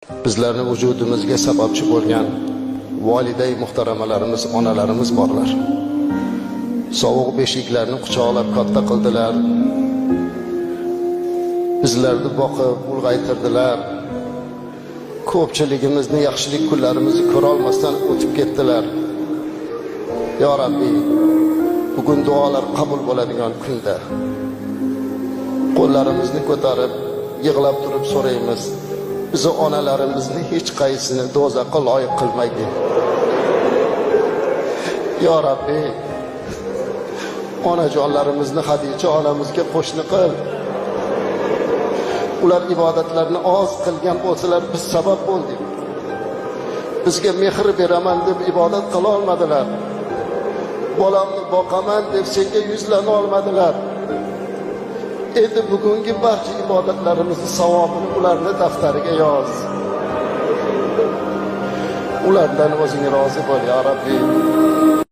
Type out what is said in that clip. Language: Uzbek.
Bizlarning vujudimizga sababchi bo'lgan voliday muhtaramalarimiz, onalarimiz borlar. Sovuq beshiklarni quchoqlab katta qildilar. Bizlarni boqib, ulg'aytirdilar. Ko'pchiligimizni yaxshilik kunlarimizni ko'ra olmasdan o'tib ketdilar. Ya Rabbi, bugun duolar qabul bo'ladigan kunda qo'llarimizni ko'tarib, yig'lab turib so'raymiz. Bizi onalarimizni hech qaysini do'zaxga loyiq qilmayding. Ya Rabbi, onajonlarimizni Xadicha onamizga qo'shni qil. Ular ibodatlarni oz qilgan bo'lsalar, biz sabab bo'ldik. Bizga mehr beraman deb ibodat qila olmadilar. Bolamni boqaman deb senga yuzlana olmadilar. Endi bugungi barcha ibodatlarimizni savobini ularning daftariga yoz. Ulardan o'zing rozi bo'l, ya Rabbi.